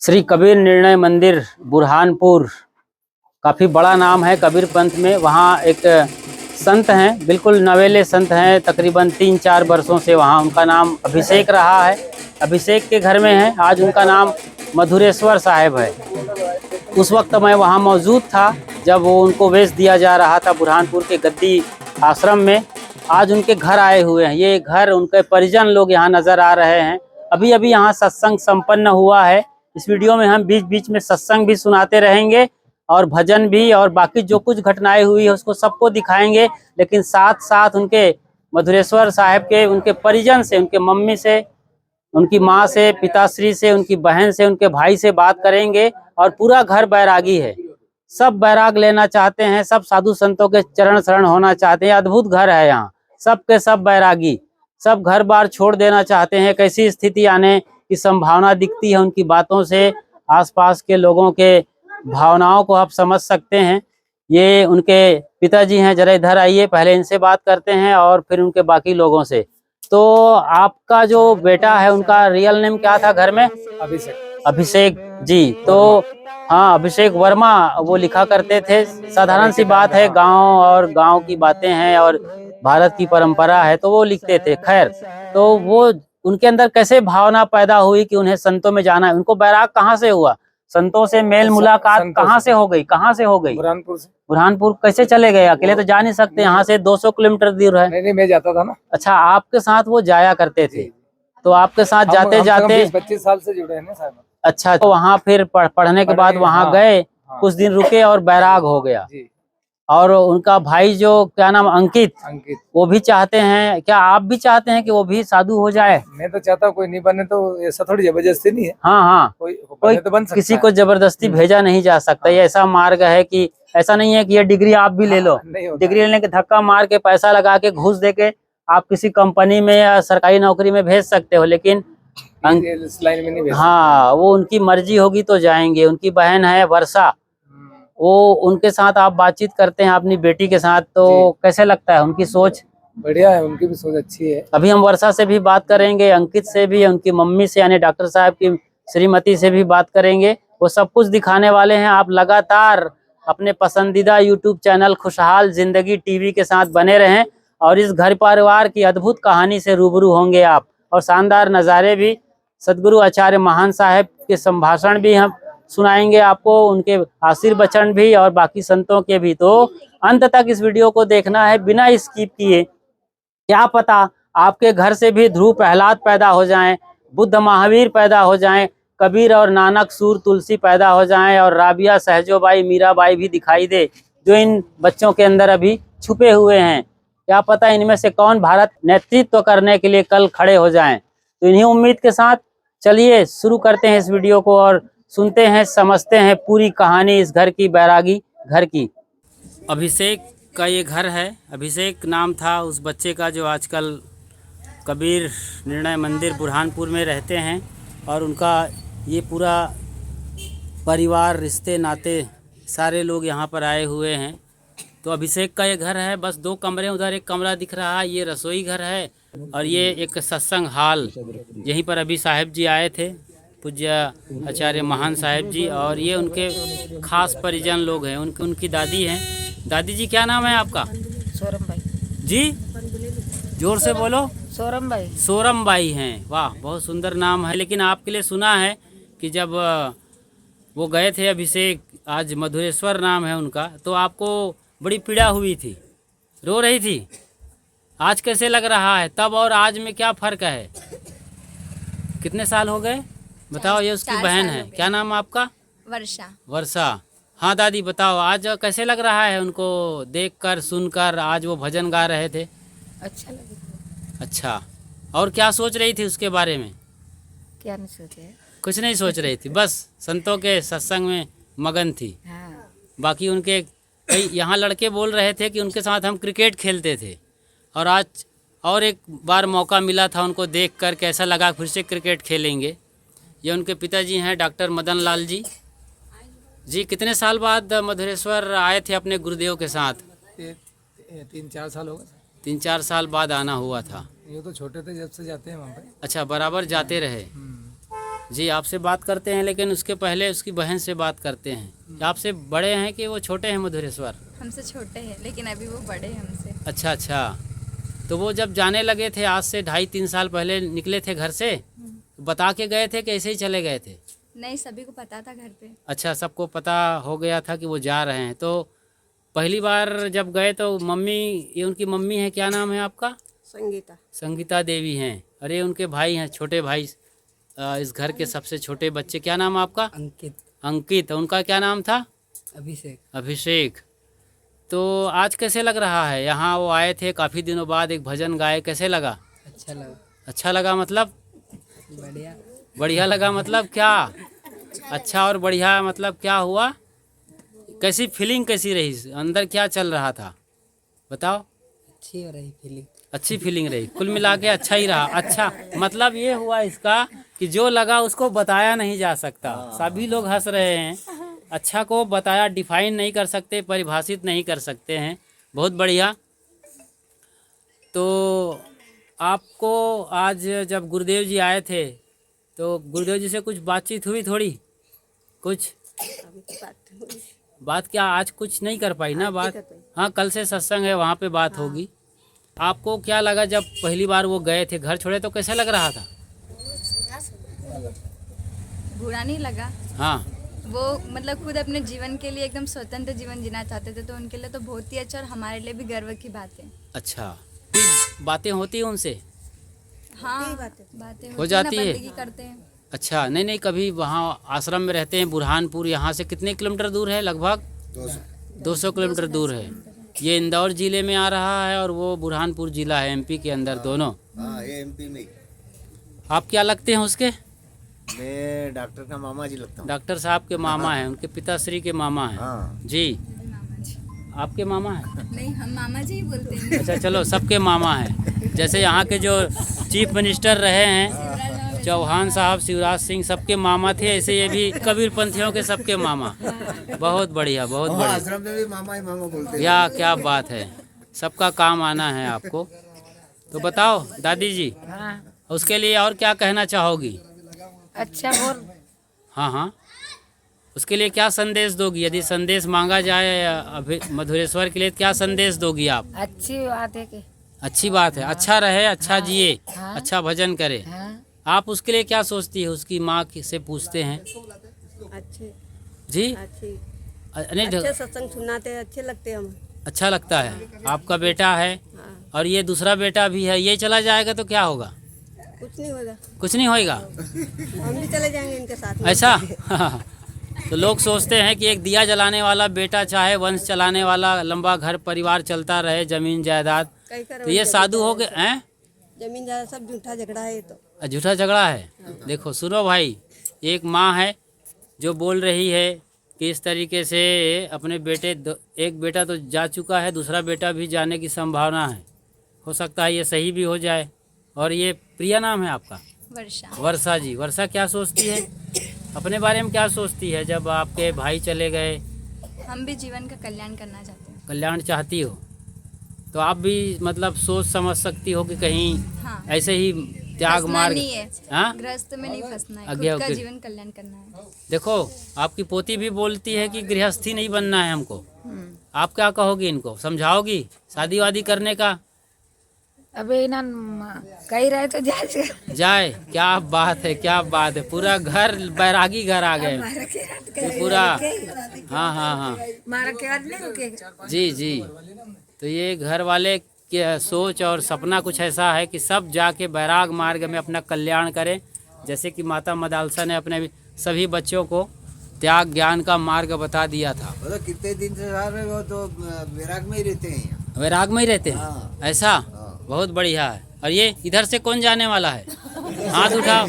श्री कबीर निर्णय मंदिर बुरहानपुर काफ़ी बड़ा नाम है कबीर पंथ में। वहाँ एक संत हैं, बिल्कुल नवेले संत हैं, तकरीबन 3-4 वर्षों से वहाँ उनका नाम अभिषेक रहा है। अभिषेक के घर में है, आज उनका नाम मधुरेश्वर साहेब है। उस वक्त मैं वहाँ मौजूद था जब वो उनको वेश दिया जा रहा था बुरहानपुर के गद्दी आश्रम में। आज उनके घर आए हुए हैं, ये घर उनके परिजन लोग यहाँ नज़र आ रहे हैं। अभी अभी यहाँ सत्संग संपन्न हुआ है। इस वीडियो में हम बीच बीच में सत्संग भी सुनाते रहेंगे और भजन भी, और बाकी जो कुछ घटनाएं हुई है उसको सबको दिखाएंगे। लेकिन साथ साथ उनके मधुरेश्वर साहब के उनके परिजन से, उनके मम्मी से, उनकी माँ से, पिताश्री से, उनकी बहन से, उनके भाई से बात करेंगे। और पूरा घर बैरागी है, सब बैराग लेना चाहते हैं, सब साधु संतों के चरण शरण होना चाहते हैं। अद्भुत घर है यहाँ, सब के सब बैरागी, सब घर बार छोड़ देना चाहते हैं। कैसी स्थिति आने की संभावना दिखती है उनकी बातों से, आसपास के लोगों के भावनाओं को आप समझ सकते हैं। ये उनके पिताजी हैं, जरा इधर आइए, पहले इनसे बात करते हैं और फिर उनके बाकी लोगों से। तो आपका जो बेटा है उनका रियल नेम क्या था घर में? अभिषेक। अभिषेक जी। तो हाँ, अभिषेक वर्मा वो लिखा करते थे। साधारण सी बात है, गांव और गांव की बातें हैं और भारत की परंपरा है तो वो लिखते थे। खैर, तो वो उनके अंदर कैसे भावना पैदा हुई कि उन्हें संतों में जाना है? उनको बैराग कहाँ से हुआ? संतों से मेल मुलाकात कहाँ से हो गई? कहाँ से हो गई? बुरहानपुर से। बुरहानपुर कैसे चले गए? अकेले तो जा नहीं सकते, यहाँ से 200 किलोमीटर दूर है। नहीं, मैं जाता था ना। अच्छा, आपके साथ वो जाया करते थे, तो आपके साथ जाते जाते 20-25 साल से जुड़े हैं ना साहब। अच्छा, तो वहाँ फिर पढ़ने के बाद वहाँ हाँ, गए, हाँ, कुछ दिन रुके और बैराग हो गया जी। और उनका भाई जो क्या नाम, अंकित, वो भी चाहते हैं, क्या आप भी चाहते हैं कि वो भी साधु हो जाए? मैं तो चाहता हूँ, कोई नहीं बने तो ऐसा थोड़ी जबरदस्ती नहीं है। हाँ हाँ, कोई तो बन सकता किसी है। को जबरदस्ती भेजा नहीं जा सकता। ये ऐसा मार्ग है कि ऐसा नहीं है कि ये डिग्री आप भी ले लो, डिग्री लेने के धक्का मार के पैसा लगा के घूस दे के आप किसी कंपनी में या सरकारी नौकरी में भेज सकते हो, लेकिन इस लाइन में नहीं भेज। हाँ, वो उनकी मर्जी होगी तो जाएंगे। उनकी बहन है वर्षा, वो उनके साथ आप बातचीत करते हैं अपनी बेटी के साथ, तो कैसे लगता है उनकी सोच? बढ़िया है, उनकी भी सोच अच्छी है। अभी हम वर्षा से भी बात करेंगे, अंकित से भी, उनकी मम्मी से यानी डॉक्टर साहब की श्रीमती से भी बात करेंगे। वो सब कुछ दिखाने वाले हैं। आप लगातार अपने पसंदीदा यूट्यूब चैनल खुशहाल जिंदगी टीवी के साथ बने रहें और इस घर परिवार की अद्भुत कहानी से रूबरू होंगे आप, और शानदार नज़ारे भी, सदगुरु आचार्य महान साहेब के संभाषण भी हम सुनाएंगे आपको, उनके आशीर्वचन भी और बाकी संतों के भी। तो अंत तक इस वीडियो को देखना है बिना स्किप किए। क्या पता आपके घर से भी ध्रुव प्रहलाद पैदा हो जाएं, बुद्ध महावीर पैदा हो जाएं, कबीर और नानक सूर तुलसी पैदा हो जाएं और राबिया सहजोबाई मीराबाई भी दिखाई दे, जो इन बच्चों के अंदर अभी छुपे हुए हैं। क्या पता इनमें से कौन भारत नेतृत्व करने के लिए कल खड़े हो जाएं। तो इन्हीं उम्मीद के साथ चलिए शुरू करते हैं इस वीडियो को और सुनते हैं, समझते हैं पूरी कहानी इस घर की, बैरागी घर की। अभिषेक का ये घर है। अभिषेक नाम था उस बच्चे का जो आजकल कबीर निर्णय मंदिर बुरहानपुर में रहते हैं, और उनका ये पूरा परिवार, रिश्ते नाते सारे लोग यहाँ पर आए हुए हैं। तो अभिषेक का ये घर है, बस 2 कमरे, उधर एक कमरा दिख रहा है, ये रसोई घर है और ये एक सत्संग हाल। यहीं पर अभी साहेब जी आए थे, पूज्य आचार्य महान साहेब जी, और ये उनके खास परिजन लोग हैं। उनकी दादी हैं। दादी जी, क्या नाम है आपका? सोरम भाई जी, जोर से बोलो। सोरम भाई। सोरम बाई हैं, वाह, बहुत सुंदर नाम है। लेकिन आपके लिए सुना है कि जब वो गए थे अभिषेक, आज मधुरेश्वर नाम है उनका, तो आपको बड़ी पीड़ा हुई थी, रो रही थी। आज कैसे लग रहा है? तब और आज में क्या फ़र्क है? कितने साल हो गए बताओ? ये उसकी बहन है। क्या नाम आपका? वर्षा। वर्षा। हाँ दादी, बताओ आज कैसे लग रहा है उनको देखकर, सुनकर? आज वो भजन गा रहे थे। अच्छा लगे। अच्छा, और क्या सोच रही थी उसके बारे में? क्या नहीं सोचे? कुछ नहीं सोच रही थी, बस संतों के सत्संग में मगन थी। हाँ। बाकी उनके कई यहाँ लड़के बोल रहे थे कि उनके साथ हम क्रिकेट खेलते थे, और आज और एक बार मौका मिला था उनको देख कर, कैसा लगा, फिर से क्रिकेट खेलेंगे। ये उनके पिताजी हैं डॉक्टर मदन लाल जी। जी, कितने साल बाद मधुरेश्वर आए थे अपने गुरुदेव के साथ? 3-4 साल हो गए। 3-4 साल बाद आना हुआ था। ये तो छोटे थे जब से जाते हैं वहाँ पे। अच्छा, बराबर जाते रहे। जी आपसे बात करते हैं, लेकिन उसके पहले उसकी बहन से बात करते हैं। आपसे बड़े हैं कि वो छोटे हैं मधुरेश्वर? हमसे छोटे हैं लेकिन अभी वो बड़े हैं हमसे। अच्छा अच्छा। तो वो जब जाने लगे थे आज से 2.5-3 साल पहले निकले थे घर से, बता के गए थे कि ऐसे ही चले गए थे? नहीं, सभी को पता था घर पे। अच्छा, सबको पता हो गया था कि वो जा रहे हैं। तो पहली बार जब गए तो मम्मी, ये उनकी मम्मी है, क्या नाम है आपका? संगीता। संगीता देवी हैं। अरे उनके भाई हैं, छोटे भाई, इस घर के सबसे छोटे बच्चे। क्या नाम आपका? अंकित। अंकित। उनका क्या नाम था? अभिषेक। अभिषेक। तो आज कैसे लग रहा है? यहाँ वो आए थे काफ़ी दिनों बाद, एक भजन गाए, कैसे लगा? अच्छा लगा। अच्छा लगा मतलब? बढ़िया। बढ़िया लगा मतलब क्या? अच्छा और बढ़िया मतलब क्या हुआ? कैसी फीलिंग कैसी रही अंदर, क्या चल रहा था बताओ? अच्छी हो रही फीलिंग। अच्छी फीलिंग रही, कुल मिला के अच्छा ही रहा। अच्छा मतलब ये हुआ इसका कि जो लगा उसको बताया नहीं जा सकता। सभी लोग हंस रहे हैं। अच्छा को बताया, डिफाइन नहीं कर सकते, परिभाषित नहीं कर सकते हैं। बहुत बढ़िया। तो आपको आज जब गुरुदेव जी आए थे तो गुरुदेव जी से कुछ बातचीत हुई थोड़ी? कुछ बात क्या आज कुछ नहीं कर पाई ना बात? हाँ, कल से सत्संग है, वहाँ पे बात होगी। आपको क्या लगा जब पहली बार वो गए थे, घर छोड़े तो कैसा लग रहा था? बुरा नहीं लगा। हाँ, वो मतलब खुद अपने जीवन के लिए एकदम स्वतंत्र जीवन जीना चाहते थे, तो उनके लिए तो बहुत ही अच्छा और हमारे लिए भी गर्व की बात है। अच्छा। फिर बातें होती हैं उनसे? हाँ, बातें हो जाती है? बंदगी करते हैं। अच्छा, नहीं नहीं, कभी वहाँ आश्रम में रहते हैं बुरहानपुर, यहाँ से कितने किलोमीटर दूर है? लगभग 200 किलोमीटर दूर है। ये इंदौर जिले में आ रहा है और वो बुरहानपुर जिला है, एमपी के अंदर दोनों। हाँ, ये एमपी में। आप क्या लगते हैं उसके? मैं डॉक्टर का मामा जी लगता हूँ। डॉक्टर साहब के मामा हैं, उनके पिताश्री के मामा हैं। हाँ। जी, मामा जी आपके मामा हैं? नहीं, हम मामा जी ही बोलते हैं। अच्छा चलो, सबके मामा हैं। जैसे यहाँ के जो चीफ मिनिस्टर रहे हैं चौहान साहब, शिवराज सिंह, सबके मामा थे, ऐसे ये भी कबीर पंथियों के सबके मामा। बहुत बढ़िया, बहुत बढ़िया। आश्रम में भी मामा ही मामा बोलते हैं। या क्या बात है, सबका काम आना है आपको। तो बताओ दादी जी, हाँ, उसके लिए और क्या कहना चाहोगी? अच्छा बोल। हाँ हाँ, उसके लिए क्या संदेश दोगी? यदि संदेश मांगा जाए अभी मधुरेश्वर के लिए, क्या संदेश दोगी आप? अच्छी बात है कि अच्छी बात है, अच्छा रहे, अच्छा जिए, हाँ। अच्छा भजन करे। हाँ, आप उसके लिए क्या सोचती है? उसकी माँ से पूछते हैं अच्छे जी। अच्छी नहीं, अच्छे सत्संग सुनाते हैं, अच्छे लगते हैं हम। अच्छा लगता है। आपका बेटा है हाँ, और ये दूसरा बेटा भी है, ये चला जाएगा तो क्या होगा? कुछ नहीं होगा, कुछ नहीं होएगा। हम भी चले जाएंगे इनके साथ में। ऐसा तो लोग सोचते हैं कि एक दिया जलाने वाला बेटा चाहे वंश चलाने वाला, लंबा घर परिवार चलता रहे, जमीन जायदाद। कई कर तो ये साधु हो गए हैं? जमीन जायदाद सब झूठा झगड़ा है ये तो। झूठा झगड़ा है। देखो सुनो भाई, एक माँ है जो बोल रही है कि इस तरीके से अपने बेटे, एक बेटा तो जा चुका है, दूसरा बेटा भी जाने की संभावना है। हो सकता है ये सही भी हो जाए। और ये प्रिया नाम है आपका? वर्षा। वर्षा जी, वर्षा क्या सोचती है अपने बारे में? क्या सोचती है जब आपके भाई चले गए? हम भी जीवन का कल्याण करना चाहते हैं। कल्याण चाहती हो तो आप भी मतलब सोच समझ सकती हो कि कहीं हाँ, ऐसे ही त्याग फंसना मार्ग। नहीं है, हाँ, गृहस्थ में नहीं फंसना है, आगे खुद का आगे। जीवन कल्याण करना है। देखो आपकी पोती भी बोलती है कि गृहस्थी नहीं बनना है हमको। आप क्या कहोगी इनको, समझाओगी शादी वादी करने का? अबे ना कही रहे तो जाए। क्या बात है, क्या बात है, पूरा घर बैरागी घर आ गए ये पूरा। हाँ हाँ हाँ, मारा के बाद नहीं रुकेगा। जी जी। तो ये घर वाले की सोच और सपना कुछ ऐसा है कि सब जाके बैराग मार्ग में अपना कल्याण करें, जैसे कि माता मदालसा ने अपने सभी बच्चों को त्याग ज्ञान का मार्ग बता दिया था। मतलब कितने दिन से रह रहे हो तो वैराग में ही रहते हैं यहाँ। वैराग में ही रहते हैं। हाँ। ऐसा बहुत बढ़िया है। और ये इधर से कौन जाने वाला है? हाथ उठाओ।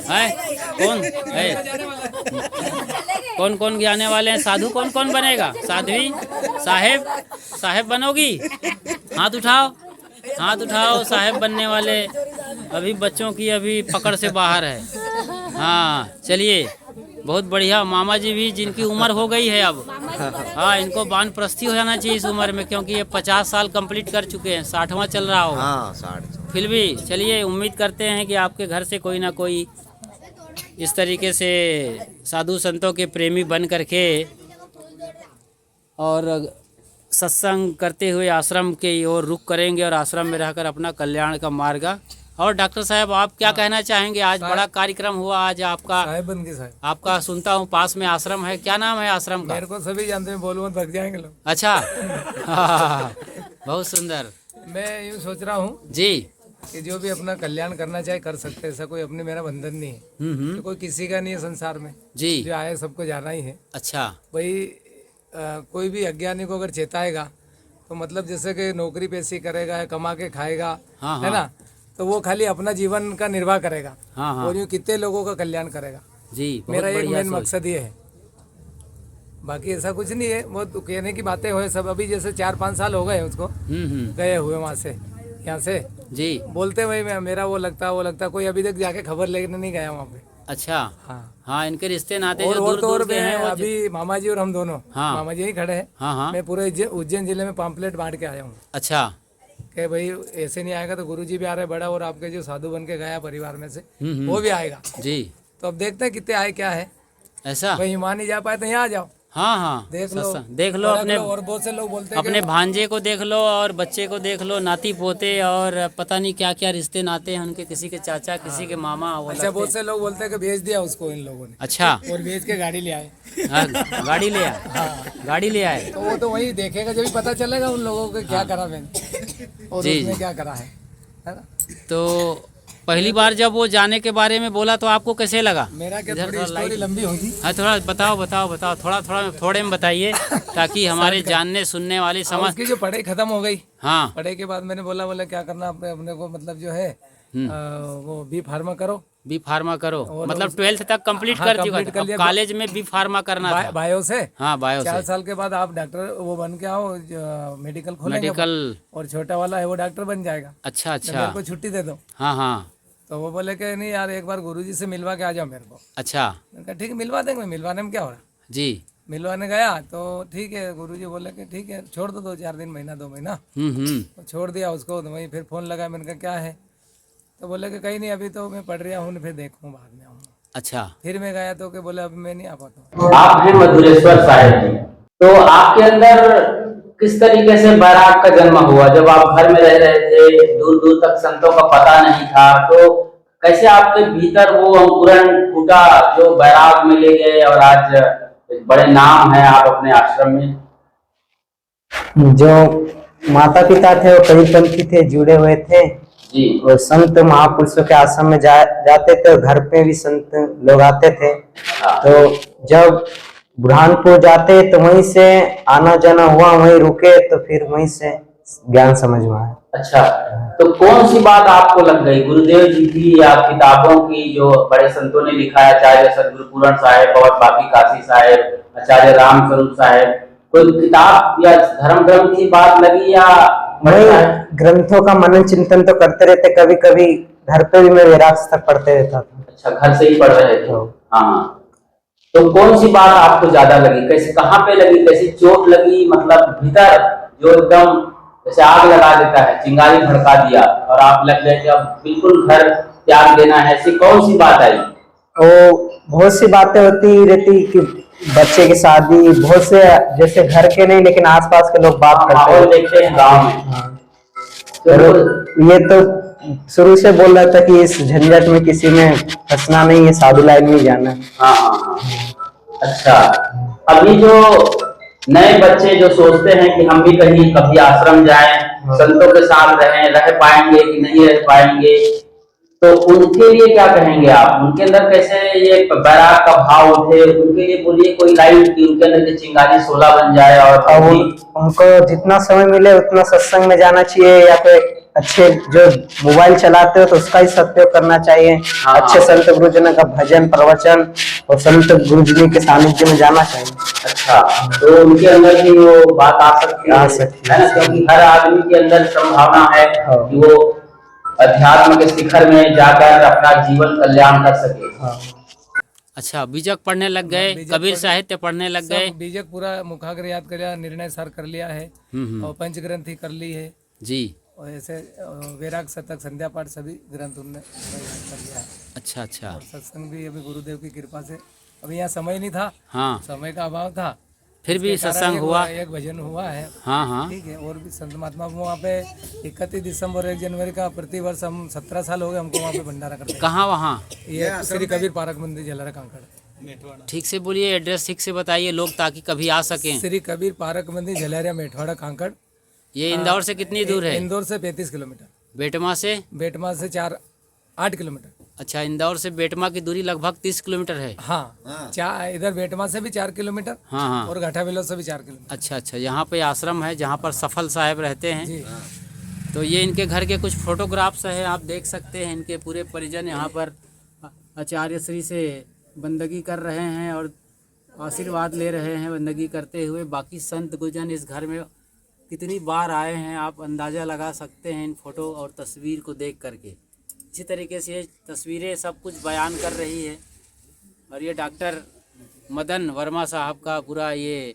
है कौन है? कौन कौन जाने वाले हैं? साधु कौन कौन बनेगा? साध्वी, साहेब, साहेब बनोगी? हाथ उठाओ, हाथ उठाओ। साहेब बनने वाले अभी बच्चों की अभी पकड़ से बाहर है। हाँ चलिए, बहुत बढ़िया। मामा जी भी, जिनकी उम्र हो गई है अब, हाँ इनको वानप्रस्थी हो जाना चाहिए इस उम्र में, क्योंकि ये 50 साल कंप्लीट कर चुके हैं, 60वां चल रहा होगा। हाँ 60। फिर भी चलिए, उम्मीद करते हैं कि आपके घर से कोई ना कोई इस तरीके से साधु संतों के प्रेमी बन करके और सत्संग करते हुए आश्रम के ओर रुख करेंगे और आश्रम में रहकर अपना कल्याण का मार्ग। और डॉक्टर साहब आप क्या कहना चाहेंगे? आज बड़ा कार्यक्रम हुआ आज आपका, आपका सुनता हूँ पास में आश्रम है, क्या नाम है आश्रम का? मेरे को सभी जानते हैं, बोलूँ थक जाएंगे लोग। अच्छा हाँ, बहुत सुंदर। मैं यूँ सोच रहा हूँ जी कि जो भी अपना कल्याण करना चाहे कर सकते हैं, ऐसा कोई अपने मेरा बंधन नहीं है। तो कोई किसी का नहीं है संसार में जी। जो आए सबको जाना ही है। अच्छा भाई कोई भी अज्ञानी को अगर चेताएगा तो मतलब जैसे कि नौकरी पैसी करेगा या कमा के खाएगा, हाँ, है ना, तो वो खाली अपना जीवन का निर्वाह करेगा, हाँ हाँ और यूँ कितने लोगों का कल्याण करेगा जी। मेरा एक मेन मकसद ये है, बाकी ऐसा कुछ नहीं है। वो तो कहने की बातें हुए सब। अभी जैसे 4-5 साल हो गए उसको गए हुए वहाँ से, यहाँ से जी। बोलते भाई मेरा वो लगता, कोई अभी तक जाके खबर लेने नहीं गया वहाँ पे। अच्छा हाँ हाँ, इनके रिश्ते नाते और जो दूर दूर के हैं वो अभी मामा जी और हम दोनों, हाँ। मामा जी ही खड़े हैं। हाँ हाँ मैं पूरे उज्जैन जिले में पम्पलेट बांट के आया हूँ अच्छा कि भाई ऐसे नहीं आएगा तो गुरुजी भी आ रहे बड़ा, और आपके जो साधु बन के गया परिवार में से वो भी आएगा जी। तो अब देखते हैं कितने आए क्या है। ऐसा भाई मान नहीं जा पाए तो यहाँ आ जाओ, हाँ हाँ देख लो अपने और बहुत से लोग बोलते हैं अपने भांजे को देख लो और बच्चे को देख लो, नाती पोते और पता नहीं क्या क्या रिश्ते नाते हैं उनके, किसी के चाचा किसी के मामा। अच्छा बहुत से लोग बोलते हैं कि भेज दिया उसको इन लोगों ने। अच्छा और भेज के गाड़ी ले आए। हाँ, गाड़ी ले आए। हाँ गाड़ी ले आए तो वो तो वही देखेगा जब पता चलेगा उन लोगों को क्या करा मैंने और उसने क्या करा है ना। तो पहली बार जब वो जाने के बारे में बोला तो आपको कैसे लगा? मेरा क्या थोड़ी स्टोरी लंबी होगी। हाँ थोड़ा बताओ थोड़े में बताइए ताकि हमारे जानने सुनने वाले समझ। उसकी जो पढ़ाई खत्म हो गई, हाँ पढ़ाई के बाद मैंने बोला क्या करना अपने को, मतलब जो है वो बी फार्मा करो। बी फार्मा करो मतलब 12th तक कंप्लीट कर चुका था, कॉलेज में बी फार्मा करना था बायो से। हाँ बायो से 4 साल के बाद आप डॉक्टर वो बन के आओ, मेडिकल खोलेंगे और छोटा वाला है वो डॉक्टर बन जाएगा। अच्छा अच्छा, मेरे को छुट्टी दे दो। हाँ हाँ। तो वो बोले कि नहीं यार एक बार गुरुजी से मिलवा के आ जाओ मेरे को। अच्छा मैंने कहा ठीक है मिलवा देंगे, मिलवाने में क्या हो रहा जी। मिलवाने गया तो ठीक है, गुरुजी बोले कि ठीक है छोड़ दो 2-4 दिन, महीना 2 महीना। तो छोड़ दिया उसको। तो वहीं फिर फोन लगा, मैंने कहा क्या है, तो बोले कि कहीं नहीं अभी तो मैं पढ़ रहा हूँ, फिर देखूँ बाद में आऊँगा। अच्छा फिर मैं गया तो बोले अभी मैं नहीं आ पाता। आप हैं मधुरेश्वर साहिब जी, तो आपके अंदर किस तरीके से बैराग का जन्म हुआ? जब आप घर में रह रहे थे, दूर दूर तक संतों का पता नहीं था, तो कैसे आपके भीतर वो अंकुरण फूटा जो बैराग में ले गए और आज एक बड़े नाम है आप अपने आश्रम में? जो माता पिता थे वो कई पंथी थे, जुड़े हुए थे जी। और संत महापुरुषों के आश्रम में जाते थे, घर पे भी संत लोग आते थे। तो जब बुरहानपुर जाते तो वहीं से आना जाना हुआ, वहीं रुके तो फिर वहीं से ज्ञान समझ में आया। अच्छा, तो कौन सी बात आपको लग गई, गुरुदेव जी की या किताबों की जो बड़े संतों ने लिखा है, आचार्य सदगुरु पूरण साहेब और बाकी काशी साहेब, आचार्य राम स्वरूप साहेब, कोई किताब या धर्म ग्रंथ की बात लगी या ग्रंथों का मनन चिंतन तो करते रहते, कभी कभी घर पे भी मैं वैराग तक पढ़ते रहता था। अच्छा, घर से ही पढ़ रहे थे? हाँ। तो कौन सी बात आपको ज्यादा लगी, कैसे कहाँ पे लगी, कैसी चोट लगी, मतलब भीतर जो एकदम जैसे आग लगा देता है, चिंगारी भड़का दिया और आप लग गए कि अब बिल्कुल घर त्याग देना है, ऐसी कौन सी बात आई? वो बहुत सी बातें होती रहती कि बच्चे की शादी, बहुत से जैसे घर के नहीं लेकिन आसपास के लोग बात करते हैं, देखते हैं गाँव में। हाँ। तो ये तो शुरू से बोल रहा था कि इस झंझट में किसी में फंसना नहीं है, साधु लाइन में जाना है। हाँ हाँ हाँ। अच्छा, अभी जो नए बच्चे जो सोचते हैं कि हम भी कहीं कभी आश्रम जाएं, संतों के साथ रहें, रह पाएंगे कि नहीं रह पाएंगे, तो उनके लिए क्या कहेंगे आप? उनके अंदर कैसे ये बैराग का भाव उठे, उनके लिए बोलिए कोई लाइन की उनके अंदर की चिंगारी 16 बन जाए। और उनको जितना समय मिले उतना सत्संग में जाना चाहिए, या कोई अच्छे जो मोबाइल चलाते हो तो उसका ही सदुपयोग करना चाहिए। हाँ। अच्छे संत गुरुजनों का भजन प्रवचन और संत गुरुजनों के सानिध्य में जाना चाहिए। अच्छा, तो उनके अंदर भी वो बात आ सकती है ना, क्योंकि हर आदमी के अंदर संभावना है कि वो अध्यात्म के शिखर में जाकर अपना जीवन कल्याण कर सके। अच्छा, बीजक पढ़ने लग गए, कबीर साहित्य पढ़ने लग गए, बीजक पूरा मुखाग्र याद कर लिया, निर्णय सार कर लिया है और पंचग्रंथी कर ली है जी। और ऐसे वैराग शतक संध्या पाठ सभी ग्रंथ उनने कर लिया है। अच्छा अच्छा। और सत्संग भी अभी गुरुदेव की कृपा से, अभी यहाँ समय नहीं था, हाँ, समय का अभाव था, फिर भी इसके कारण सत्संग हुआ। एक भजन हुआ है। हाँ हाँ। ठीक है, और भी संत महात्मा वहाँ पे 31 दिसंबर 1 जनवरी का प्रतिवर्ष हम 17 साल हो गए हमको वहाँ पे भंडारा करते हैं। कहाँ वहाँ? ये श्री कबीर पार्क मंदिर जलरा कांकड़। ठीक से बोलिए, एड्रेस ठीक से बताइए लोग ताकि कभी आ सकें। श्री कबीर पार्क मंदिर जलरिया मेठवाड़ा कांकड़। ये इंदौर से कितनी दूर है? इंदौर से 35 किलोमीटर, बेटमा से? बेटमा से 8 किलोमीटर। अच्छा, इंदौर से बेटमा की दूरी लगभग 30 किलोमीटर है। हाँ, इधर बेटमा से भी 4 किलोमीटर हाँ हाँ। और घाटा बिलो से भी 4 किलोमीटर। अच्छा अच्छा, यहाँ पे आश्रम है जहाँ पर सफल साहब रहते हैं। जी। तो ये इनके घर के कुछ फोटोग्राफ्स हैं, आप देख सकते हैं। इनके पूरे परिजन यहाँ पर आचार्य श्री से बंदगी कर रहे हैं और आशीर्वाद ले रहे हैं बंदगी करते हुए। बाकी संत गुजन इस घर में कितनी बार आए हैं आप अंदाज़ा लगा सकते हैं इन फोटो और तस्वीर को देख करके। इसी तरीके से ये तस्वीरें सब कुछ बयान कर रही है। और ये डॉक्टर मदन वर्मा साहब का पूरा ये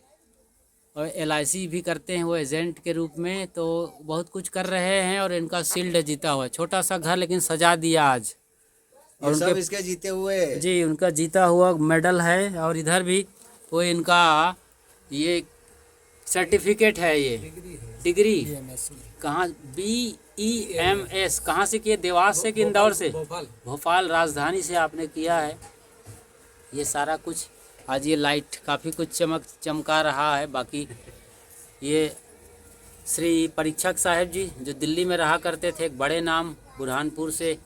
और LIC भी करते हैं वो एजेंट के रूप में, तो बहुत कुछ कर रहे हैं। और इनका शील्ड जीता हुआ, छोटा सा घर लेकिन सजा दिया आज। और सब इसके जीते हुए जी उनका जीता हुआ मेडल है। और इधर भी वो इनका ये सर्टिफिकेट है, ये डिग्री कहाँ BEMS कहाँ से किए? देवास से कि इंदौर से? भोपाल राजधानी से आपने किया है ये सारा कुछ। आज ये लाइट काफ़ी कुछ चमका रहा है। बाकी ये श्री परीक्षक साहब जी जो दिल्ली में रहा करते थे, एक बड़े नाम बुरहानपुर से।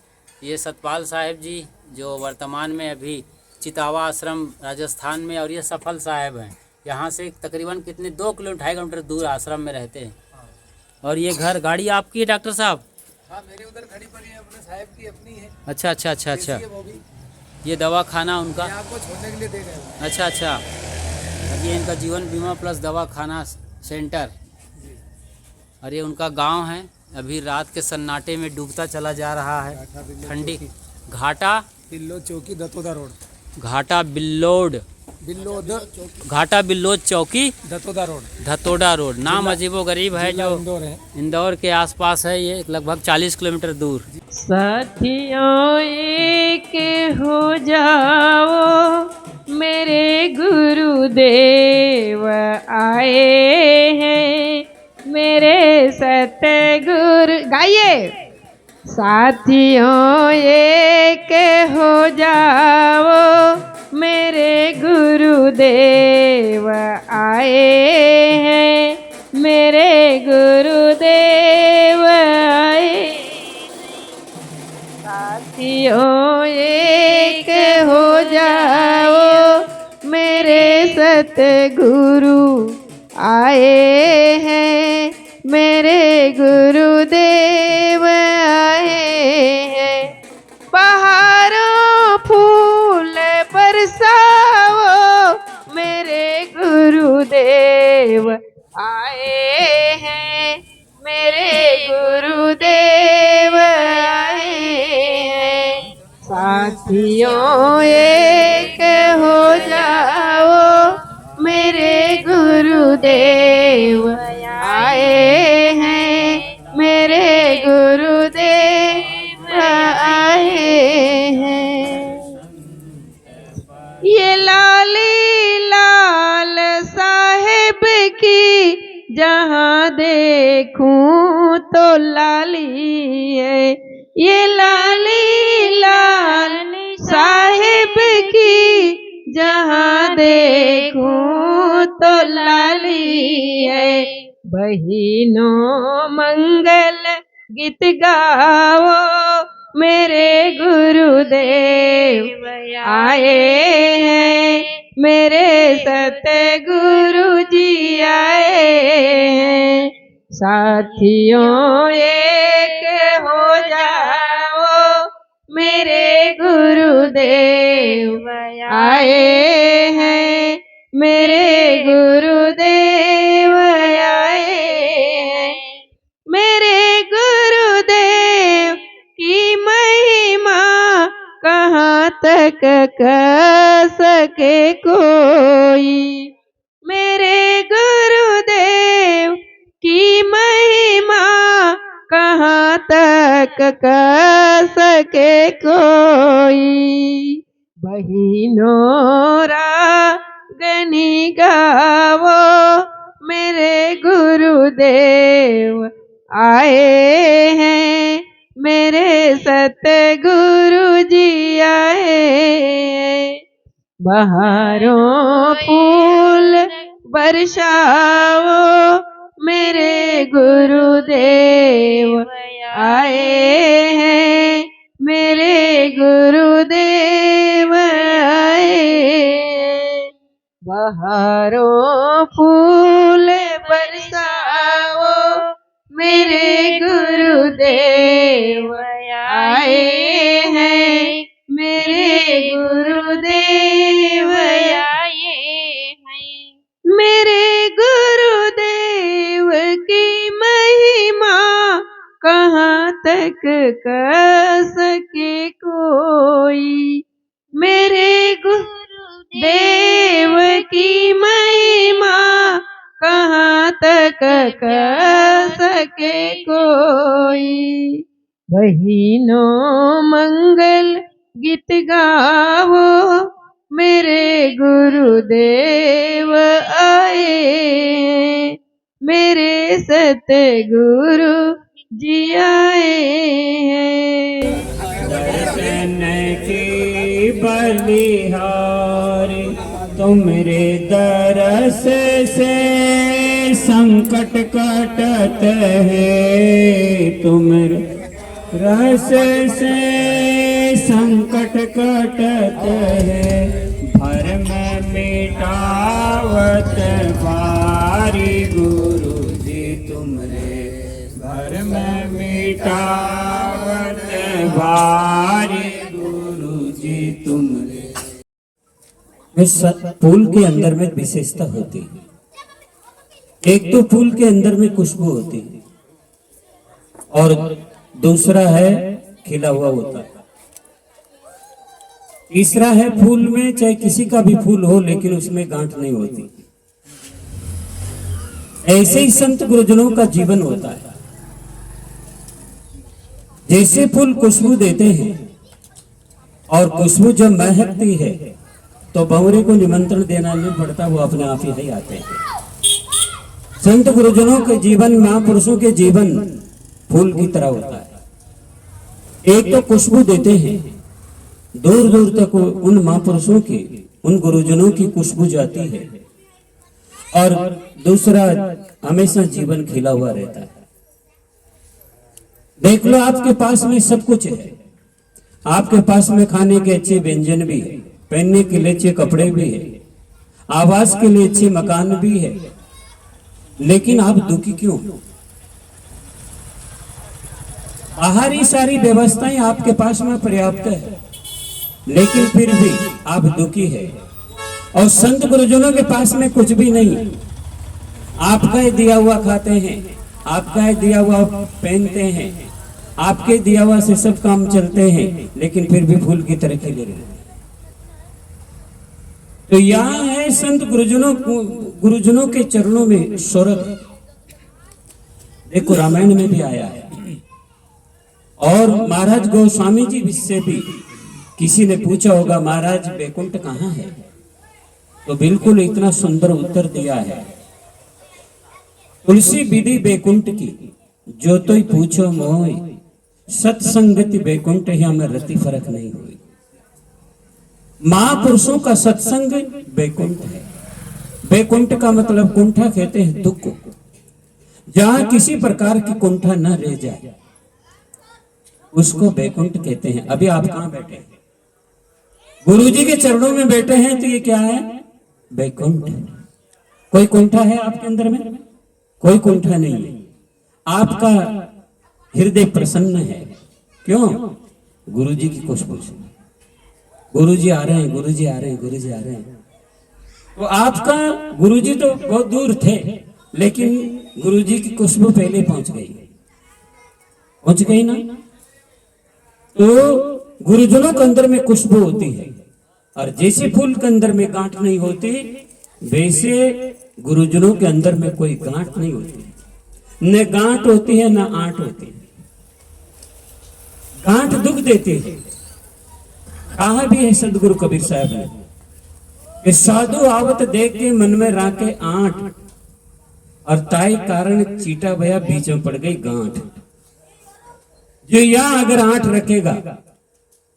ये सतपाल साहब जी जो वर्तमान में अभी चितावा आश्रम राजस्थान में। और ये सफल साहब हैं, यहाँ से तकरीबन कितने 2 किलोमीटर 2.5 किलोमीटर दूर आश्रम में रहते हैं। और ये घर गाड़ी आपकी है डॉक्टर साहब? हाँ, मेरी उधर खड़ी पड़ी है, अपने साहब की अपनी है। अच्छा अच्छा अच्छा अच्छा। वो भी ये दवा खाना उनका? आपको छोड़ने के लिए दे गए हैं। अच्छा अच्छा। ये इनका जीवन बीमा प्लस दवा खाना सेंटर। और ये उनका गांव है, अभी रात के सन्नाटे में डूबता चला जा रहा है। ठंडी घाटा बिल्लो चौकी दतोदा रोड। घाटा बिल्लोड घाटा बिल्लोद चौकी दतोदा रोड, धतोड़ा रोड। नाम अजीबो गरीब है जो इंदौर है। इंदौर के आसपास है। ये लगभग 40 किलोमीटर दूर। साथियों एक हो जाओ मेरे गुरुदेव आए हैं, मेरे सतगुरु। गाइए। साथियों एक हो जाओ मेरे गुरुदेव आए हैं, मेरे गुरुदेव आए। साथियों एक हो जाओ मेरे सतगुरु आए हैं, मेरे गुरुदेव आए हैं। बहारों फूल बरसाओ मेरे गुरुदेव आए हैं, मेरे गुरुदेव आए हैं। साथियों एक हो जाओ मेरे गुरुदेव आए हैं, मेरे गुरुदेव आए हैं। ये लाली लाल साहेब की जहाँ देखूं तो लाली है। ये लाली लाल साहेब की जहाँ देखूं तो लाली है। बहिनों मंगल गीत गाओ मेरे गुरुदेव आए हैं, मेरे सतगुरु जी आए हैं। साथियों एक हो जाओ मेरे गुरुदेव आए हैं, मेरे गुरुदेव आए हैं। मेरे गुरुदेव की महिमा कहाँ तक कह सके कोई। मेरे गुरुदेव की महिमा कहाँ तक कह सके सके कोई। बहिनों रागनी गावो मेरे गुरुदेव आए हैं, मेरे सतगुरु जी आए हैं। बहारों फूल बरसाओ मेरे गुरुदेव आए हैं, मेरे गुरुदेव आए हैं। बहारों फूल बरसाओ मेरे गुरुदेव आए हैं, मेरे गुरुदेव आए हैं। मेरे गुरुदेव की महिमा कहाँ तक कह सके कोई। मेरे गुरुदेव की महिमा कहाँ तक कह सके कोई। बहिनों मंगल गीत गावो मेरे गुरुदेव आए, मेरे सतगुरु जी आए हैं। दर्शन की बलिहारी तुमरे दरस से संकट कटत है, तुमरे रस से संकट कटत है। भरम मिटावत बारी गुरु जी तुमरे, भरम मिटावत बारी गुरु जी तुमरे। फूल के अंदर में विशेषता होती है। एक तो फूल के अंदर में खुशबू होती है और दूसरा है खिला हुआ होता है। तीसरा है फूल में चाहे किसी का भी फूल हो लेकिन उसमें गांठ नहीं होती। ऐसे ही संत गुरुजनों का जीवन होता है। जैसे फूल खुशबू देते हैं और खुशबू जब महकती है तो भंवरे को निमंत्रण देना नहीं पड़ता, वो अपने आप ही आते हैं। संत गुरुजनों के जीवन, महापुरुषों के जीवन फूल की तरह होता है। एक तो खुशबू देते हैं, दूर दूर तक उन महापुरुषों की, उन गुरुजनों की खुशबू जाती है, और दूसरा हमेशा जीवन खिला हुआ रहता है। देख लो, आपके पास में सब कुछ है। आपके पास में खाने के अच्छे व्यंजन भी है, पहनने के लिए अच्छे कपड़े भी है, आवास के लिए अच्छे मकान भी है, लेकिन आप दुखी क्यों? बाहरी सारी व्यवस्थाएं आपके पास में पर्याप्त है, लेकिन फिर भी आप दुखी है। और संत गुरुजनों के पास में कुछ भी नहीं, आपका ही दिया हुआ खाते हैं, आपका ही दिया हुआ पहनते हैं, आपके दिया हुआ से सब काम चलते हैं, लेकिन फिर भी फूल की तरह खिले रहते हैं। तो यहाँ है संत गुरुजनों के चरणों में स्वर्ग। देखो, रामायण में भी आया है। और महाराज गोस्वामी जी से भी किसी ने पूछा होगा, महाराज बैकुंठ कहाँ है? तो बिल्कुल इतना सुंदर उत्तर दिया है, तुलसी विधि बैकुंठ की, जो तो ही पूछो मोय, सत्संगति बैकुंठ ही हमें रति फर्क नहीं हुई। महापुरुषों का सत्संग बैकुंठ है। बैकुंठ का मतलब कुंठा कहते हैं दुख को, जहां किसी प्रकार की कुंठा न रह जाए उसको बैकुंठ कहते हैं। अभी आप कहां बैठे हैं? गुरुजी के चरणों में बैठे हैं, तो ये क्या है? बैकुंठ। कोई कुंठा है आपके अंदर में? कोई कुंठा नहीं है। आपका हृदय प्रसन्न है। क्यों? गुरुजी की खुशबू से। गुरुजी आ रहे हैं, गुरुजी आ रहे हैं, गुरुजी आ रहे हैं। तो आपका गुरुजी तो बहुत दूर थे, लेकिन गुरुजी की खुशबू पहले पहुंच गई ना। तो गुरुजनों के अंदर में खुशबू होती है, और जैसे फूल के अंदर में गांठ नहीं होती, वैसे गुरुजनों के अंदर में कोई गांठ नहीं होती। न गांठ होती है, न आंट होती है। गांठ दुख देती है। कहा भी है सदगुरु कबीर साहब ने कि साधु आवत देख के मन में राखे आंट, और ताई कारण चीटा भया बीच में पड़ गई गांठ। जो यहाँ अगर आंट रखेगा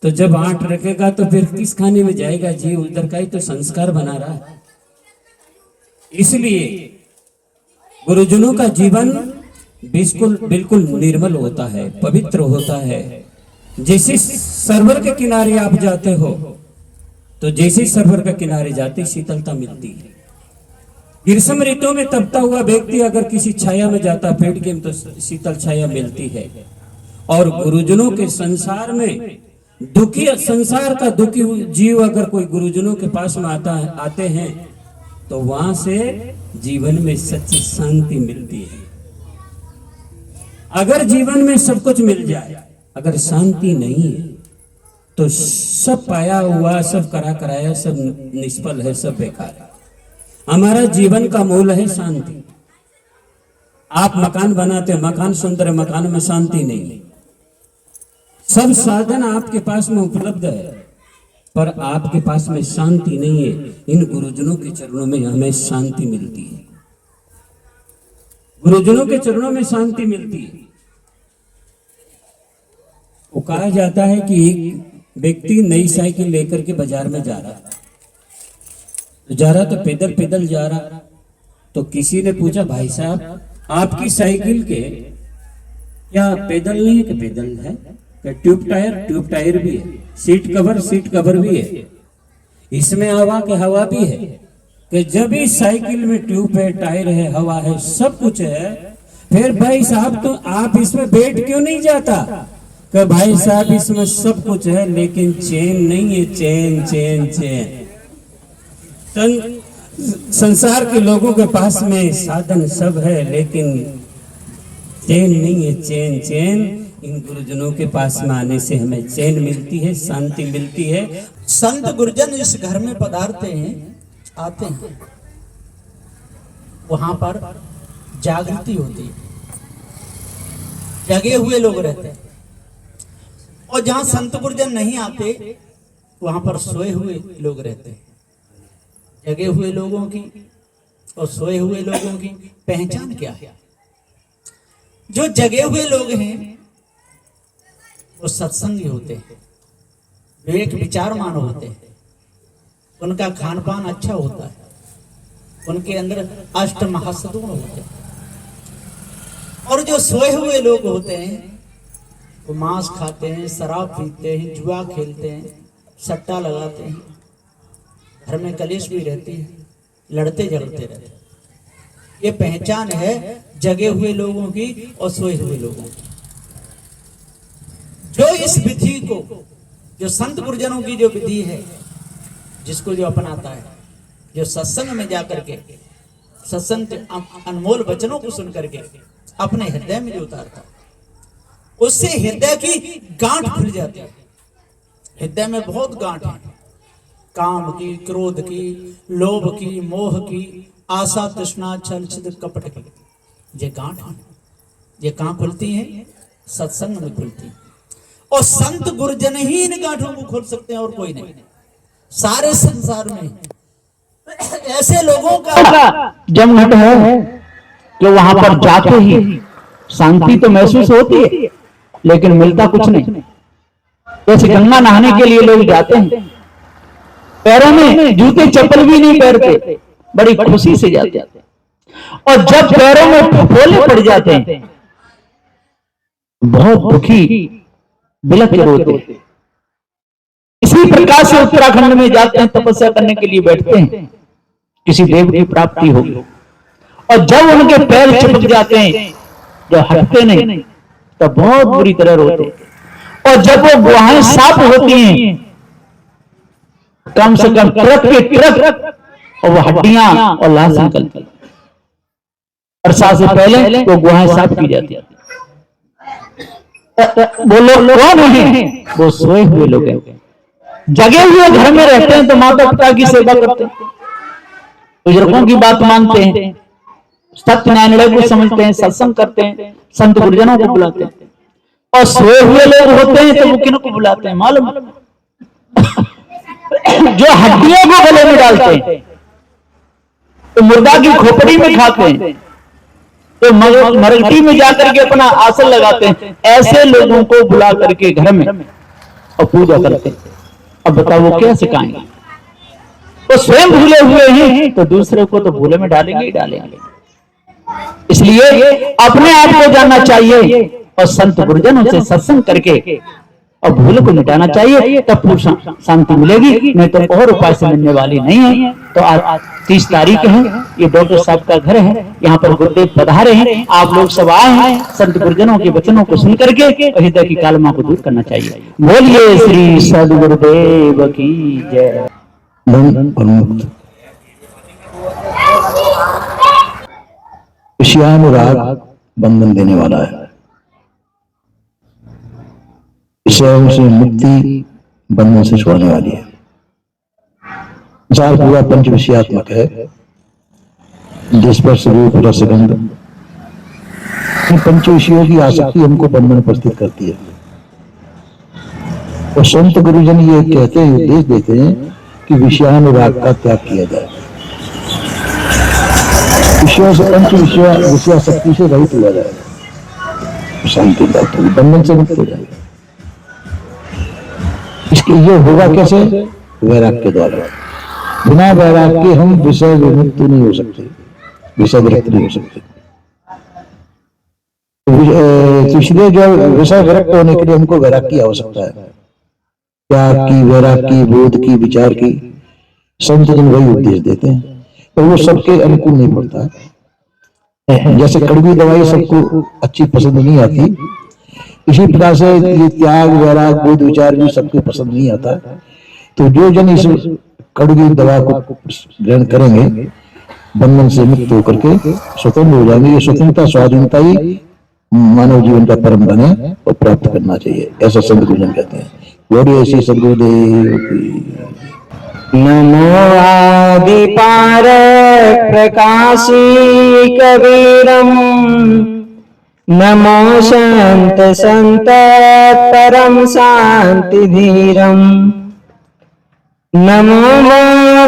तो जब आंट रखेगा तो फिर किस खाने में जाएगा जी, उधर का ही तो संस्कार बना रहा है। इसलिए गुरुजनों का जीवन बिल्कुल बिल्कुल निर्मल होता है, पवित्र होता है। जैसे सरोवर के किनारे आप जाते हो तो जैसे सरोवर के किनारे जाते शीतलता मिलती है। ग्रीष्म ऋतु में तपता हुआ व्यक्ति अगर किसी छाया में जाता पेड़ के तो शीतल छाया मिलती है। और गुरुजनों के संसार में दुखी, संसार का दुखी जीव अगर कोई गुरुजनों के पास में आते हैं तो वहां से जीवन में सच्ची शांति मिलती है। अगर जीवन में सब कुछ मिल जाए, अगर शांति नहीं है तो सब पाया हुआ, सब करा कराया सब निष्फल है, सब बेकार है। हमारा जीवन का मूल है शांति। आप मकान बनाते, मकान सुंदर है, मकान में शांति नहीं है। सब साधन आपके पास में उपलब्ध है पर आपके पास में शांति नहीं है। इन गुरुजनों के चरणों में हमें शांति मिलती है, गुरुजनों के चरणों में शांति मिलती है। वो कहा जाता है कि एक व्यक्ति नई साइकिल लेकर के बाजार में जा रहा तो पैदल पैदल जा रहा, तो किसी ने पूछा भाई साहब आपकी साइकिल के क्या पैदल नहीं है कि पैदल है? ट्यूब टायर भी है, सीट कवर भी है, इसमें हवा भी है कि जब इस साइकिल में ट्यूब है, टायर है, हवा है, सब कुछ है, फिर भाई साहब तो आप इसमें बैठ क्यों नहीं जाता? कि भाई साहब इसमें सब कुछ है लेकिन चैन नहीं है, चैन चैन चैन। संसार के लोगों के पास में साधन सब है लेकिन चैन नहीं है, चैन चैन। इन गुरुजनों के पास में आने से हमें चैन मिलती है, शांति मिलती है। संत गुरुजन इस घर में पधारते हैं, आते हैं, वहां पर जागृति होती है, जगे हुए लोग रहते हैं। और जहां संत गुरुजन नहीं आते वहां पर सोए हुए लोग रहते हैं। जगे हुए लोगों की और सोए हुए लोगों की पहचान क्या है? जो जगे हुए लोग हैं वो सत्संगी होते हैं, विवेक विचारमान होते हैं, उनका खान पान अच्छा होता है, उनके अंदर अष्ट महासदगुण होते हैं। और जो सोए हुए लोग होते हैं वो मांस खाते हैं, शराब पीते हैं, जुआ खेलते हैं, सट्टा लगाते हैं, घर में कलेश भी रहती है, लड़ते झगड़ते रहते हैं। ये पहचान है जगे हुए लोगों की और सोए हुए लोगों की। जो इस विधि को, जो संत गुरुजनों की जो विधि है, जिसको जो अपनाता है, जो सत्संग में जाकर के सत्संग के अनमोल वचनों को सुन करके अपने हृदय में जो उतारता, उससे हृदय की गांठ खुल जाती है। हृदय में बहुत गांठ है, काम की, क्रोध की, लोभ की, मोह की, आशा, तृष्णा, छल, छिद्र, कपट की, ये गांठ है। ये कहां खुलती है? सत्संग में खुलती है। और संत गुरुजन ही इन गांठों को खोल सकते हैं और कोई नहीं। सारे संसार में ऐसे लोगों का जमघट है कि वहां पर जाते ही शांति तो महसूस होती है लेकिन मिलता कुछ नहीं। जैसे गंगा नहाने के लिए लोग जाते हैं, पैरों में जूते चप्पल भी नहीं पहनते, बड़ी खुशी से जाते हैं, और जब पैरों में फोले पड़ जाते हैं बहुत दुखी बिलख के रोते हैं। इसी प्रकार से उत्तराखंड में जाते हैं, तपस्या करने के लिए बैठते हैं, किसी देव की प्राप्ति होगी, और जब उनके पैर चिपक जाते हैं, जब हटते नहीं, तो बहुत बुरी तरह रोते हैं। और जब वो गुहाएं साफ होती हैं, कम से कम ट्रक के ट्रक, और वो हड्डियां और लाश निकलती, वर्षा से पहले वो गुहाएं साफ की जाती है। वो लोग कौन है? वो सोए हुए लोग हैं। जगे हुए घर में रहते हैं तो माता पिता की सेवा करते हैं, बुजुर्गों की बात मानते हैं, सत्य न्याय को समझते हैं, सत्संग करते हैं, संत गुरुजनों को बुलाते हैं। और सोए हुए लोग होते हैं तो वो किन को बुलाते हैं मालूम? जो हड्डियों को गले में डालते हैं, तो मुर्दा की खोपड़ी में खाते हैं, तो मरगटी में जाकर के अपना आसन लगाते हैं, ऐसे लोगों को बुला करके घर में और पूजा करते हैं। अब बताओ वो क्या सिखाएंगे? तो स्वयं भूले हुए हैं तो दूसरे को तो भूले में डालेंगे ही डालेंगे। इसलिए अपने आप को जानना चाहिए और संत गुरुजनों से सत्संग करके और भूल को मिटाना चाहिए, तब पूर्ण शांति मिलेगी, नहीं तो और उपाय से मिलने वाली नहीं है। तो आज 30 तारीख है, ये डॉक्टर साहब का घर है, यहाँ पर गुरुदेव पधारे हैं, आप लोग सब आए हैं संत गुरुजनों के वचनों को सुन करके हृदय की कालमा को दूर करना चाहिए। बोलिए श्री सद्गुरुदेव की जय। विषयानुराग बंधन देने वाला है, विषयों से मुक्ति बंधन से छुड़ाने वाली है। संसार पूरा पंच विषयात्मक है, जिस पर रूप रसगंध पंच विषयों की आसक्ति हमको बंधन उपस्थित करती है। और संत गुरुजन ये कहते हैं, उपदेश देते हैं कि विषयानुराग का त्याग किया जाए, विषयों से पंच विषयासक्ति से रहित हुआ जाए, शांति प्राप्त होगी, बंधन से मुक्त हो जाएगा। इसके ये होगा कैसे? वैराग्य के द्वारा। बिना वैराग्य हम विषय विमुक्त नहीं हो सकते, विषय विरक्त नहीं हो सकते। तो इसलिए जो विषय विरक्त होने के लिए हमको वैराग्य की आवश्यकता है, त्याग की, वैराग्य की, बोध की, विचार की। संत जन वही उपदेश देते हैं, तो वो सबके अनुकूल नहीं पड़ता है। जैसे कड़वी दवाई सबको अच्छी पसंद नहीं आती, इसी प्रकार से ये त्याग, वैराग, बोध, विचार भी सबको पसंद नहीं आता। तो जो जन इस कड़वी दवा को ग्रहण करेंगे, बंधन से मुक्त होकर के स्वतंत्र हो जाएंगे। ये स्वतंत्रता, स्वाधीनता ही मानव जीवन का परम धन है और प्राप्त करना चाहिए, ऐसा संत गुरुजन कहते हैं। बोलिए श्री सद्गुरुदेव की। नमो आदि पार प्रकाशी कबीरम, नमो शांत संत परम शांति धीरम, नमो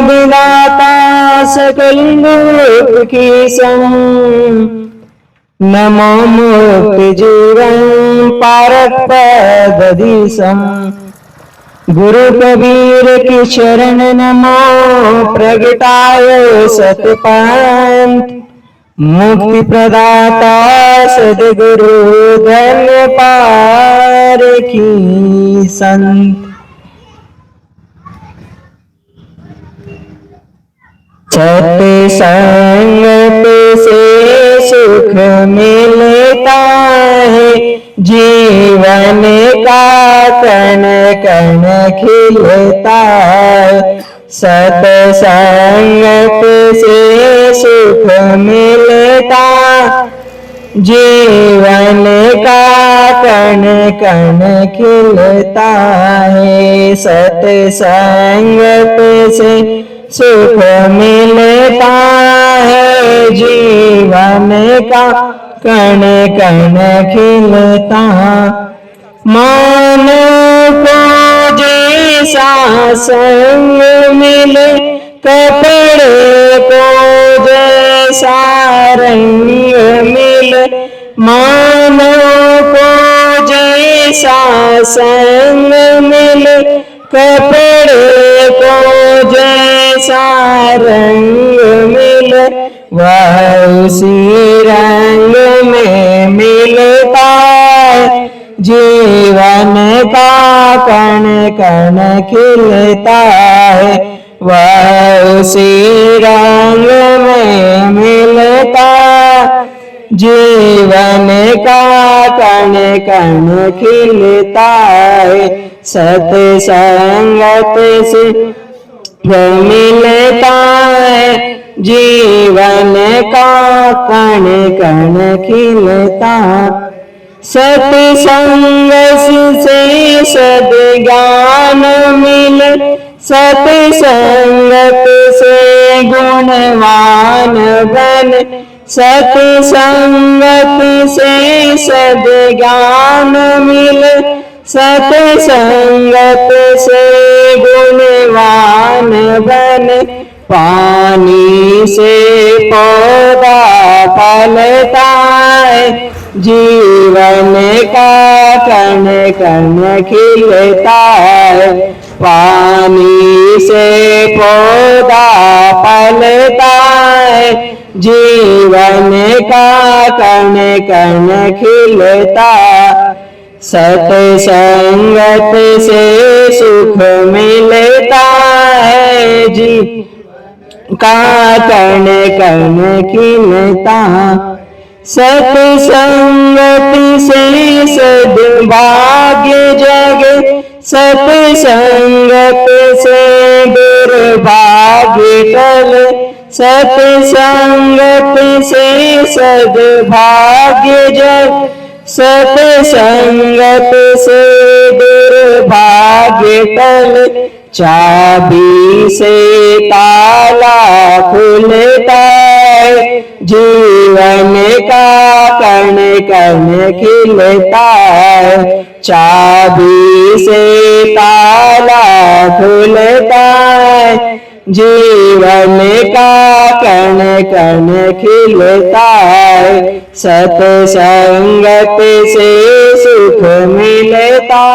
विदाता सकल मुक्त की संग, नमो मुक्त जीवन पारक पदधीशम, गुरु कबीर की शरण नमो, प्रगटाय सतपंथ, मुक्ति प्रदाता सद्गुरु धन्य पार की संत। सत्य संगत से सुख मिलता है, जीवन का कण कण खिलता है। सत्संगत से सुख मिलता, जीवन का कण कण खिलता है। सत्संगत से सुख मिलता है, जीवन का कण कण खिलता। मानो को जैसा संग मिले, कपड़े को जैसा रंग मिले, मानो को जैसा संग मिले, कपड़े को जैसा रंग मिले, वह उसी रंग में मिलता है। जीवन का कण कण खिलता है, वह उसी रंग में मिलता। जीवन का कण कण खिलता है, सत्संगत से मिलता है। जीवन का कण कण खिलता। सत्संग से सद्ज्ञान मिले, सत्संगत से गुणवान बन, सत्संगत से सद्ज्ञान मिले, सत्संगत से गुणवान बने, पानी से पौधा फलता है, जीवन का कण कण खिलता है, पानी से पौधा फलता है, जीवन का कण कण खिलता, सत्संगत से सुख मिलता है, जी का कण कण खिलता, सत्संगत से सद्भाग्य जगे, सत्संगत से दुर्भाग्य टले, सत्संगत से सद्भाग्य जगे, सत्संगत से दुर्भाग्य टले, चाबी से ताला खुलता है, जीवन का कण कण खिलता है, चाबी से ताला खुलता है, जीवन का कण कण खिलता है, सत्संगत से सुख मिलता,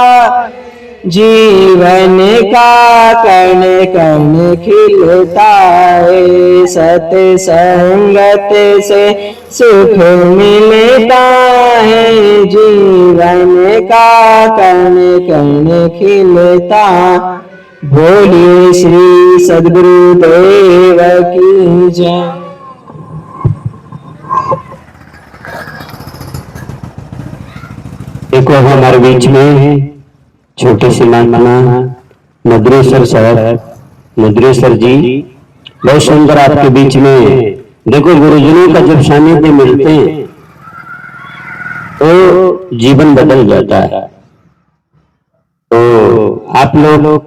जीवन का कण कण खिलता है, सत्संगत से सुख मिलता है, जीवन का कण कण खिलता। बोलिए श्री सद्गुरुदेव की जय। देखो हमारे बीच में छोटे से महात्मा मद्रेश्वर साहब, मद्रेश्वर जी बहुत सुंदर आपके बीच में। देखो गुरुजनों का जब सानिध्य मिलते हैं तो जीवन बदल जाता है। तो आप लोग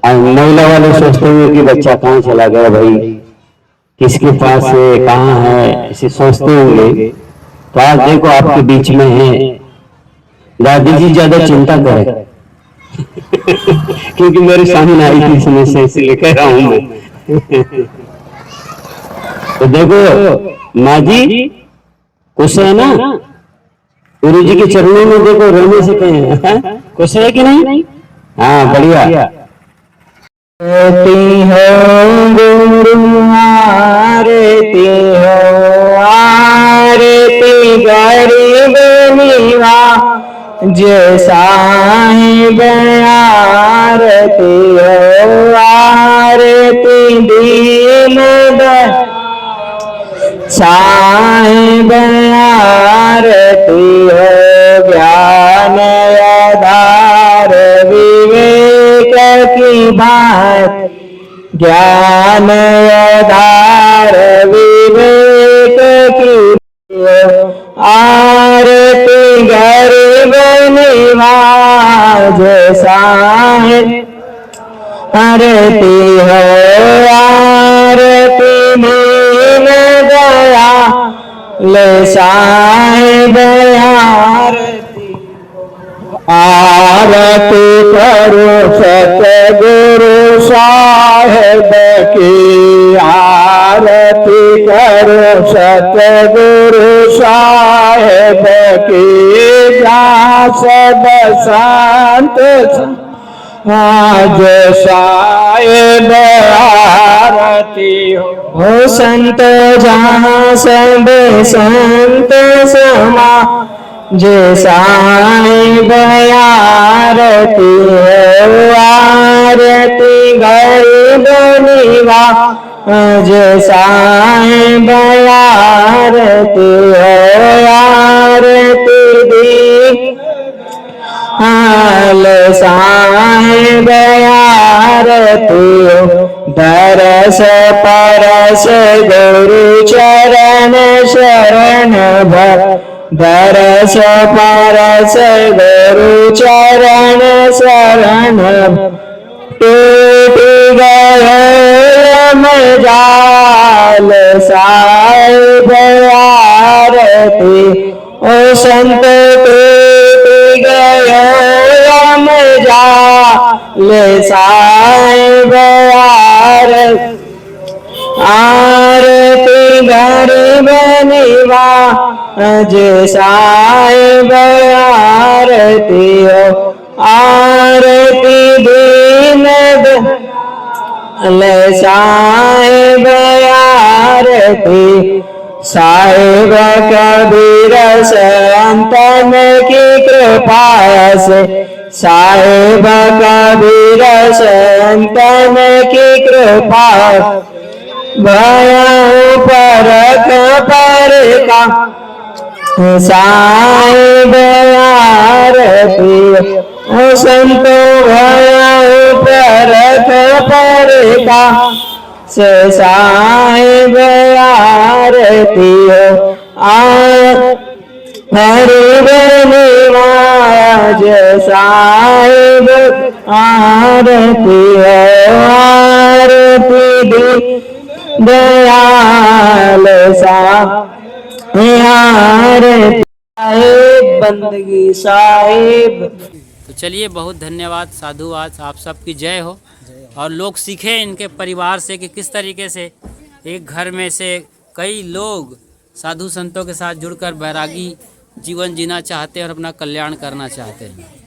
महिला वाले सोचते हैं कि बच्चा कहाँ चला गया भाई, किसके पास है, कहाँ है, ऐसे सोचते होंगे। तो आज देखो आपके बीच में है। दादी जी ज्यादा चिंता करें क्योंकि मेरे सामने आई थी समस्या, इसलिए कह रहा हूं मैं। तो देखो माँ जी खुश है ना, गुरु जी के चरणों में देखो रोने से कहें खुश है कि नहीं? हाँ बढ़िया। आरती हो गुरु आरती हो, आरती गरीब निवा जैसा साहिब, आरती हो आरती दीन साहिब, आरती हो ज्ञान आधार विवेक की बात, ज्ञान आधार विवेक की आरती गरीब निवाज साहिब, आरती हो आरती दीन दया ले साहिब, आरती करो सतगुरु साहिब की, आरती करो सतगुरु साहिब की, जहाँ सब संत आज साहिब आरती हो, संत जहाँ सब संत समा जे साहिब, आरती हो आरती गरीब निवा जे साहिब, आरती हो आरती दी हाल साहिब, आरती हो दरस परस गुरु चरण शरण भर, दरस परस गुरु चरण शरण टूट गए जाल साहिब आरती ओ संत टूट गयो यम जाल साहिब आरती गरीब निवाज साहिब आरती ओ आरती दीन साहिब आरती साहिब कबीर संतन की कृपा से साहिब कबीर संतन की कृपा भया परख पर का साहिब आरती ओ संतो भया परख पर का से साहिब आरती हरि निवाज साहिब आरती आरती दयाल साहिब बंदगी साहिब। तो चलिए, बहुत धन्यवाद साधु, आज आप सबकी जय हो। और लोग सीखें इनके परिवार से कि किस तरीके से एक घर में से कई लोग साधु संतों के साथ जुड़कर बैरागी जीवन जीना चाहते हैं और अपना कल्याण करना चाहते हैं।